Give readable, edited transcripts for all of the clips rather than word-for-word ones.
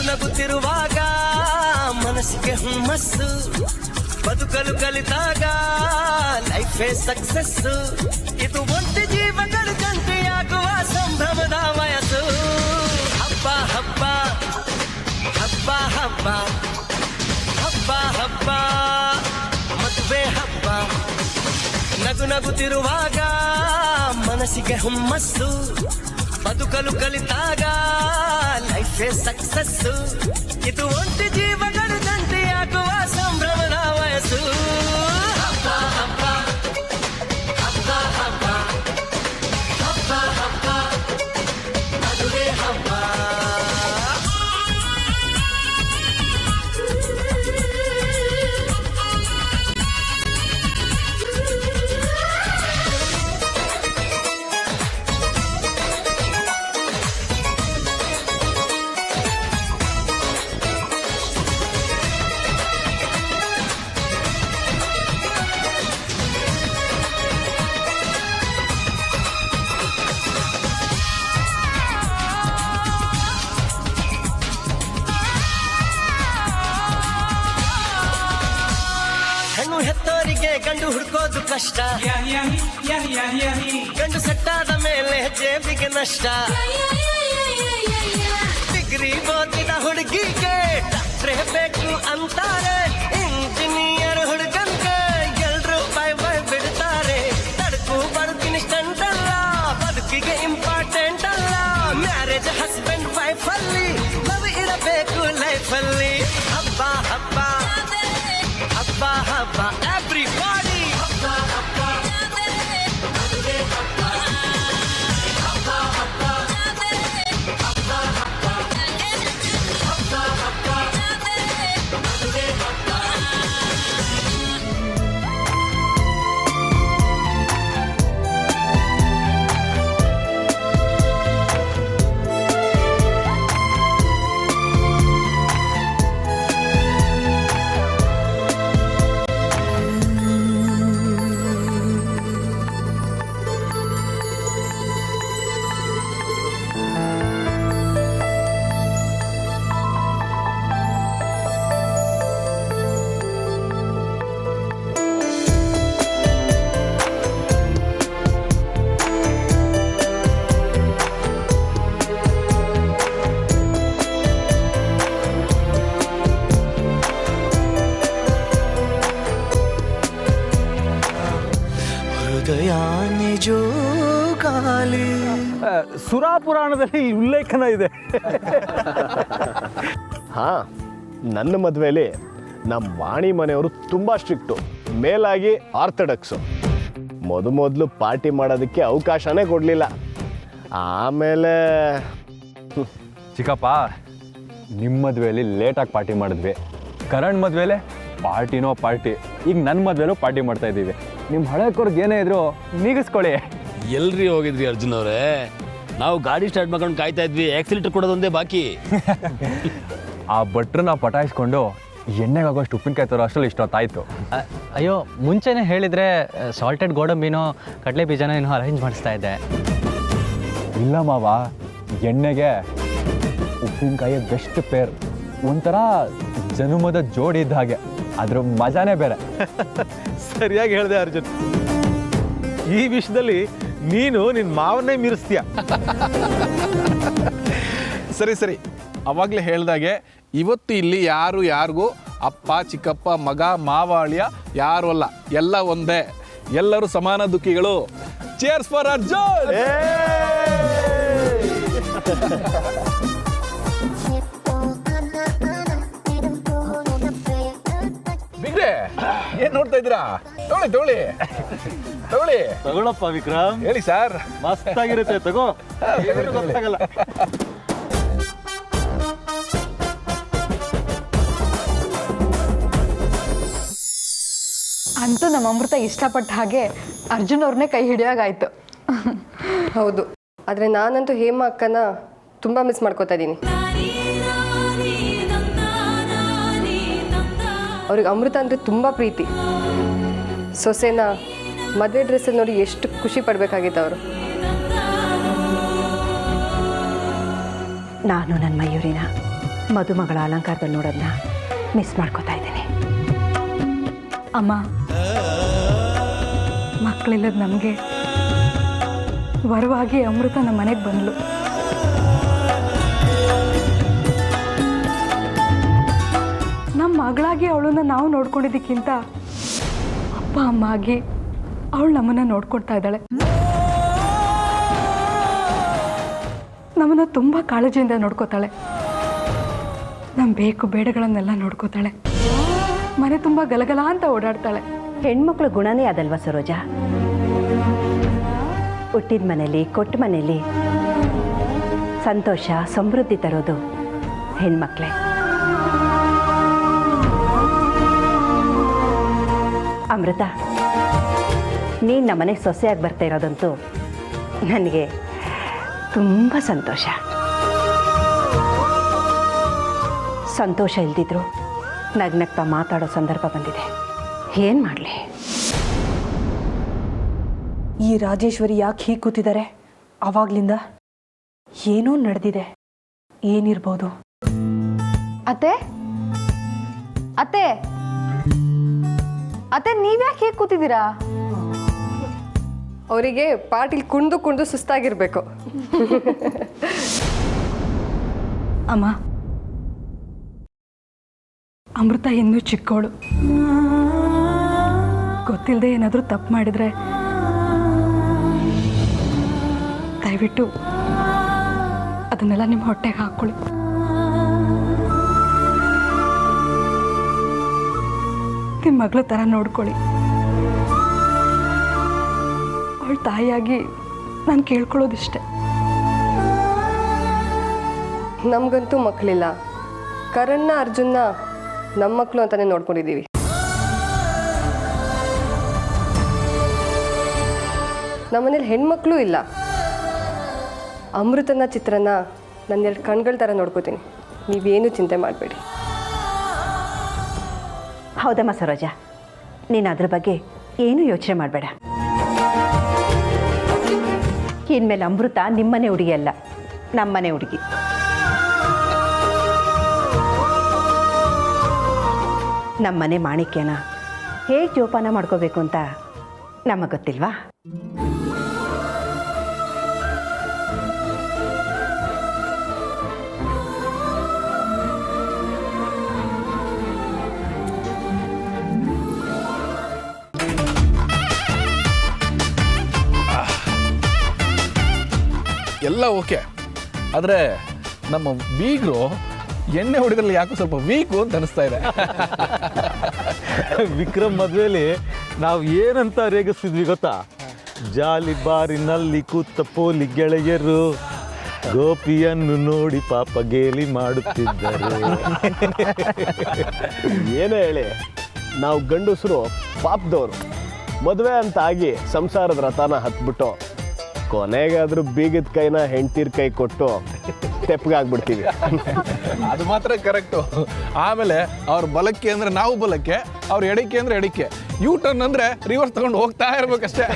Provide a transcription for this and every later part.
ನಗುತ್ತಿರುವಾಗ ಮನಸ್ಸಿಗೆ ಹುಮ್ಮಸ್ಸು, ಬದುಕಲು ಕಲಿತಾಗ ಲೈಫೇ ಸಕ್ಸಸ್ಸು. ಇದು ಒಂದು ಜೀವಗಳ ಜಂಟಿಯಾಗುವ ಸಂಭ್ರಮದ ವಯಸ್ಸು. ಹಬ್ಬ ಹಬ್ಬ ಹಬ್ಬ ಹಬ್ಬ ಹಬ್ಬ ಹಬ್ಬ ಮದುವೆ ಹಬ್ಬ. ನಗುತ್ತಿರುವಾಗ ಮನಸ್ಸಿಗೆ ಹುಮ್ಮಸ್ಸು, ಬದುಕಲು ಕಲಿತಾಗ ಲೈಫೇ ಸಕ್ಸಸ್ಸು. ಇದು ಒಂದು ಜೀವಗಳ ಜಂಟಿಯಾಗುವ ಸಂಭ್ರಮದ ವಯಸ್ಸು. ಹಬ್ಬ ಹಬ್ಬ ಹಬ್ಬ ಹಬ್ಬ ಹಬ್ಬ ಹಬ್ಬ ಮದುವೆ ಹಬ್ಬ. ಹೆಣ್ಣು ಹೆತ್ತೋರಿಗೆ ಗಂಡು ಹುಡ್ಕೋದು ಕಷ್ಟ, ಗಂಡು ಸೆಟ್ಟಾದ ಮೇಲೆ ಜೇಬಿಗೆ ನಷ್ಟ. ಡಿಗ್ರಿ ಓದಿದ ಹುಡುಗಿಗೆ ಡಾಕ್ಟ್ರೇ ಬೇಕು ಅಂತಾರೆ, ಇಂಜಿನಿಯರ್ ಹುಡುಗಂಗೆ ಎಲ್ರು ಬೈ ಬೈ ಬಿಡ್ತಾರೆ. ತಡಕು ಬದುಕಿನ ಸ್ಟಂಟ್ ಅಲ್ಲ, ಬದುಕಿಗೆ ಇಂಪಾರ್ಟೆಂಟ್ ಅಲ್ಲ. ಮ್ಯಾರೇಜ್ ಹಸ್ಬೆಂಡ್ ವೈಫ್ ಅಲ್ಲಿ ಲವ್ ಇರಬೇಕು ಲೈಫ್ ಅಲ್ಲಿ. ಹಬ್ಬ ಹಬ್ಬ ಹಬ್ಬ ಹಬ್ಬ ಎವ್ರಿಬಾಡಿ. ಹಬ್ಬ ಹಬ್ಬ ಮದುವೆ ಹಬ್ಬ. ಹಬ್ಬ ಹಬ್ಬ ಹಬ್ಬ ಹಬ್ಬ ಹಬ್ಬ ಹಬ್ಬ ಮದುವೆ ಹಬ್ಬ. ಸುರಾಪುರಾಣದಲ್ಲಿ ಉಲ್ಲೇಖನ ಇದೆ. ಹಾಂ, ನನ್ನ ಮದುವೆಯಲ್ಲಿ ನಮ್ಮ ವಾಣಿ ಮನೆಯವರು ತುಂಬ ಸ್ಟ್ರಿಕ್ಟು, ಮೇಲಾಗಿ ಆರ್ಥಡಕ್ಸು. ಮೊದಲು ಪಾರ್ಟಿ ಮಾಡೋದಕ್ಕೆ ಅವಕಾಶನೇ ಕೊಡಲಿಲ್ಲ. ಆಮೇಲೆ ಚಿಕ್ಕಪ್ಪ, ನಿಮ್ಮ ಮದುವೆಯಲ್ಲಿ ಲೇಟಾಗಿ ಪಾರ್ಟಿ ಮಾಡಿದ್ವಿ, ಕರಣ್ ಮದುವೆಲೆ ಪಾರ್ಟಿನೋ ಪಾರ್ಟಿ. ಈಗ ನನ್ನ ಮದುವೆಲೂ ಪಾರ್ಟಿ ಮಾಡ್ತಾ ಇದ್ದೀವಿ. ನಿಮ್ಮ ಹಳೆಕೋರ್ಗೆ ಏನೇ ಇದ್ರು ನೀಗಿಸ್ಕೊಳ್ಳಿ. ಎಲ್ರಿ ಹೋಗಿದ್ರಿ ಅರ್ಜುನ್ ಅವರೇ? ನಾವು ಗಾಡಿ ಸ್ಟಾರ್ಟ್ ಮಾಡ್ಕೊಂಡು ಕಾಯ್ತಾ ಇದ್ವಿ, ಆಕ್ಸಿಲೇಟರ್ ಕೊಡೋದೊಂದೇ ಬಾಕಿ. ಆ ಭಟ್ರನ್ನ ಪಟಾಯಿಸ್ಕೊಂಡು ಎಣ್ಣೆಗಾಗೋಷ್ಟು ಉಪ್ಪಿನಕಾಯಿ ತರೋ ಅಷ್ಟರಲ್ಲಿ ಇಷ್ಟೊತ್ತಾಯಿತು. ಅಯ್ಯೋ, ಮುಂಚೆನೇ ಹೇಳಿದರೆ ಸಾಲ್ಟೆಡ್ ಗೋಡಂಬಿನೋ ಕಡಲೆ ಬೀಜನೋ ಏನೋ ಅರೇಂಜ್ ಮಾಡಿಸ್ತಾ ಇದ್ದೆ. ಇಲ್ಲ ಮಾವ, ಎಣ್ಣೆಗೆ ಉಪ್ಪಿನಕಾಯಿ ಬೆಸ್ಟ್ ಪೇರ್. ಒಂಥರ ಜನುಮದ ಜೋಡಿ ಇದ್ದ ಹಾಗೆ, ಅದ್ರ ಮಜಾನೇ ಬೇರೆ. ಸರಿಯಾಗಿ ಹೇಳಿದೆ ಅರ್ಜುನ್. ಈ ವಿಷಯದಲ್ಲಿ ನೀನು ನಿನ್ನ ಮಾವನ್ನೇ ಮೀರಿಸ್ತೀಯ. ಸರಿ ಸರಿ, ಅವಾಗಲೇ ಹೇಳ್ದಾಗೆ ಇವತ್ತು ಇಲ್ಲಿ ಯಾರು ಯಾರಿಗೂ ಅಪ್ಪ ಚಿಕ್ಕಪ್ಪ ಮಗ ಮಾವ ಅಳಿಯ ಯಾರು ಅಲ್ಲ, ಎಲ್ಲ ಒಂದೇ. ಎಲ್ಲರೂ ಸಮಾನ ದುಃಖಿಗಳು. Cheers for Arjun. ಬಿಗ್ರೆ, ಏನ್ ನೋಡ್ತಾ ಇದ್ದೀರಾ? ತಗೊಳ್ಳಿ ತಗೊಳಪ್ಪ ವಿಕ್ರಮ್. ಹೇಳಿ ಸರ್. ಮಸ್ತಾಗಿರುತ್ತೆ, ತಗೋ. ಗೊತ್ತಾಗಲ್ಲ. ಅಂತೂ ನಮ್ಮ ಅಮೃತ ಇಷ್ಟಪಟ್ಟ ಹಾಗೆ ಅರ್ಜುನ್ ಅವ್ರನ್ನೇ ಕೈ ಹಿಡಿಯೋಗಾಯ್ತು. ಹೌದು, ಆದರೆ ನಾನಂತೂ ಹೇಮ ಅಕ್ಕನ ತುಂಬ ಮಿಸ್ ಮಾಡ್ಕೋತಾ ಇದ್ದೀನಿ. ಅವ್ರಿಗೆ ಅಮೃತ ಅಂದರೆ ತುಂಬ ಪ್ರೀತಿ. ಸೊಸೆನ ಮದುವೆ ಡ್ರೆಸ್ಸಲ್ಲಿ ನೋಡಿ ಎಷ್ಟು ಖುಷಿ ಪಡಬೇಕಾಗಿತ್ತು ಅವರು. ನಾನು ನನ್ನ ಮಯೂರಿನ ಮದುಮಗಳ ಅಲಂಕಾರದಲ್ಲಿ ನೋಡೋದನ್ನ ಮಿಸ್ ಮಾಡ್ಕೋತಾ ಇದ್ದೀನಿ. ಅಮ್ಮ, ಮಕ್ಕಳಿಲ್ಲದ ನಮಗೆ ವರವಾಗಿ ಅಮೃತ ನಮ್ಮ ಮನೆಗೆ ಬಂದಳು. ನಮ್ಮ ಮಗಳಾಗಿ ಅವಳನ್ನ ನಾವು ನೋಡ್ಕೊಂಡಿದ್ದಕ್ಕಿಂತ ಅಪ್ಪ ಅಮ್ಮ ಆಗಿ ಅವಳು ನಮ್ಮನ್ನು ನೋಡ್ಕೊಳ್ತಾ ಇದ್ದಾಳೆ. ನಮ್ಮನ್ನು ತುಂಬ ಕಾಳಜಿಯಿಂದ ನೋಡ್ಕೋತಾಳೆ. ನಮ್ಮ ಬೇಕು ಬೇಡಗಳನ್ನೆಲ್ಲ ನೋಡ್ಕೋತಾಳೆ. ಮನೆ ತುಂಬ ಗಲಗಲ ಅಂತ ಓಡಾಡ್ತಾಳೆ. ಹೆಣ್ಮಕ್ಳ ಗುಣನೇ ಅದಲ್ವ ಸರೋಜ. ಹುಟ್ಟಿದ ಮನೇಲಿ ಕೊಟ್ಟ ಮನೇಲಿ ಸಂತೋಷ ಸಮೃದ್ಧಿ ತರೋದು ಹೆಣ್ಮಕ್ಳೇ. ಅಮೃತ, ನೀನು ನಮ್ಮನೆಗೆ ಸೊಸೆಯಾಗಿ ಬರ್ತಾ ಇರೋದಂತೂ ನನಗೆ ತುಂಬ ಸಂತೋಷ. ಸಂತೋಷ ಇಲ್ದಿದ್ರು ನಗ್ನಗ್ತಾ ಮಾತಾಡೋ ಸಂದರ್ಭ ಬಂದಿದೆ. ಏನು ಮಾಡಲಿ? ಈ ರಾಜೇಶ್ವರಿ ಯಾಕೆ ಹೀಗೆ ಕೂತಿದ್ದಾರೆ? ಆವಾಗ್ಲಿಂದ ಏನೋ ನಡೆದಿದೆ. ಏನಿರ್ಬೋದು? ಅತ್ತೆ ಅತ್ತೆ ಅತ್ತೆ ನೀವ್ಯಾಕೆ ಹೀಗೆ ಕೂತಿದ್ದೀರಾ? ಅವರಿಗೆ ಪಾಟೀಲ್ ಕುಣ್ದು ಕುಣ್ದು ಸುಸ್ತಾಗಿರ್ಬೇಕು. ಅಮ್ಮ, ಅಮೃತ ಇನ್ನೂ ಚಿಕ್ಕವಳು. ಗೊತ್ತಿಲ್ಲದೆ ಏನಾದರೂ ತಪ್ಪು ಮಾಡಿದರೆ ದಯವಿಟ್ಟು ಅದನ್ನೆಲ್ಲ ನಿಮ್ಮ ಹೊಟ್ಟೆಗೆ ಹಾಕ್ಕೊಳ್ಳಿ. ನಿಮ್ಮ ಮಗಳ ಥರ ನೋಡ್ಕೊಳ್ಳಿ. ಅವಳ ತಾಯಿಯಾಗಿ ನಾನು ಕೇಳ್ಕೊಳ್ಳೋದಿಷ್ಟೆ. ನಮಗಂತೂ ಮಕ್ಕಳಿಲ್ಲ. ಕರಣ್ನ ಅರ್ಜುನ್ನ ನಮ್ಮ ಮಕ್ಕಳು ಅಂತಾನೆ ನೋಡ್ಕೊಂಡಿದ್ದೀವಿ. ನಮ್ಮನೇಲಿ ಹೆಣ್ಮಕ್ಳು ಇಲ್ಲ. ಅಮೃತನ ಚಿತ್ರನ ನನ್ನ 2 ಕಣ್ಗಳ ಥರ ನೋಡ್ಕೋತೀನಿ. ನೀವೇನು ಚಿಂತೆ ಮಾಡಬೇಡಿ. ಹೌದಮ್ಮ ಸರೋಜ, ನೀನು ಅದ್ರ ಬಗ್ಗೆ ಏನೂ ಯೋಚನೆ ಮಾಡಬೇಡ. ಇನ್ಮೇಲೆ ಅಮೃತ ನಿಮ್ಮನೆ ಹುಡುಗಿ ಅಲ್ಲ, ನಮ್ಮನೆ ಹುಡುಗಿ. ನಮ್ಮನೆ ಮಾಣಿಕ್ಯನ ಹೇಗೆ ಜೋಪಾನ ಮಾಡ್ಕೋಬೇಕು ಅಂತ ನಮಗೆ ಗೊತ್ತಿಲ್ವಾ? ಎಲ್ಲ ಓಕೆ, ಆದರೆ ನಮ್ಮ ಬೀಗರು ಎಣ್ಣೆ ಹೊಡೆದ್ರಲ್ಲಿ ಯಾಕೋ ಸ್ವಲ್ಪ ವೀಕು ಅಂತ ಅನಿಸ್ತಾ ಇದೆ. ವಿಕ್ರಮ್ ಮದುವೆಲಿ ನಾವು ಏನಂತ ರೇಗಿಸ್ತಿದ್ವಿ ಗೊತ್ತಾ? ಜಾಲಿ ಬಾರಿನಲ್ಲಿ ಕೂತ ಪೋಲಿ ಗೆಳೆಯರು ಗೋಪಿಯನ್ನು ನೋಡಿ ಪಾಪ ಗೇಲಿ ಮಾಡುತ್ತಿದ್ದರು. ಏನೇ ಹೇಳಿ, ನಾವು ಗಂಡಸರು ಪಾಪದವರು. ಮದುವೆ ಅಂತ ಆಗಿ ಸಂಸಾರದ ರಥನ ಹತ್ಬಿಟ್ಟು ಕೊನೆಗಾದ್ರೂ ಬೀಗದ ಕೈನ ಹೆಂಡ್ತಿರ್ ಕೈ ಕೊಟ್ಟು ತೆಪ್ಪಗಾಗ್ಬಿಡ್ತೀವಿ. ಅದು ಮಾತ್ರ ಕರೆಕ್ಟು. ಆಮೇಲೆ ಅವ್ರ ಬಲಕ್ಕೆ ಅಂದರೆ ನಾವು ಬಲಕ್ಕೆ, ಅವ್ರ ಎಡಕ್ಕೆ ಅಂದರೆ ಎಡಕ್ಕೆ, ಯೂ ಟರ್ನ್ ಅಂದರೆ ರಿವರ್ಸ್ ತಗೊಂಡು ಹೋಗ್ತಾ ಇರ್ಬೇಕಷ್ಟೇ.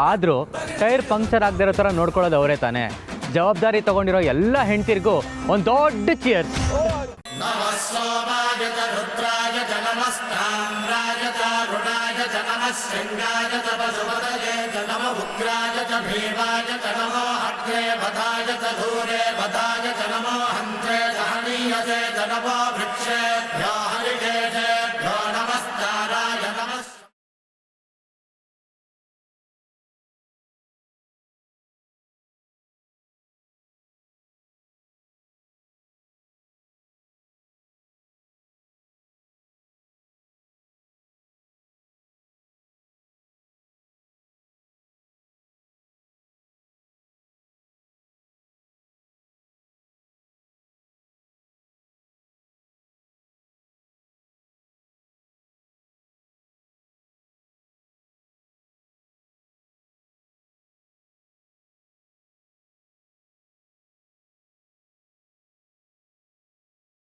ಆದರೂ ಟೈರ್ ಪಂಕ್ಚರ್ ಆಗದಿರೋ ಥರ ನೋಡ್ಕೊಳ್ಳೋದು ಅವರೇ ತಾನೇ. ಜವಾಬ್ದಾರಿ ತಗೊಂಡಿರೋ ಎಲ್ಲ ಹೆಂಡ್ತಿರ್ಗೂ ಒಂದು ದೊಡ್ಡ ಚಿಯರ್ಸ್. ಉಗ್ರಾಯ ಚ ಭೀಮಾಯ ಚ ನಮೋ ಅಗ್ರೇ ವಧಾಯ ಚ ಧೂರೇ ವಧಾಯ ಚ ನಮೋ ಹಂತ್ರೇ ಸಹನೀಯಸೇ ಚ ನಮೋ ವೃಕ್ಷೇಭ್ಯೋ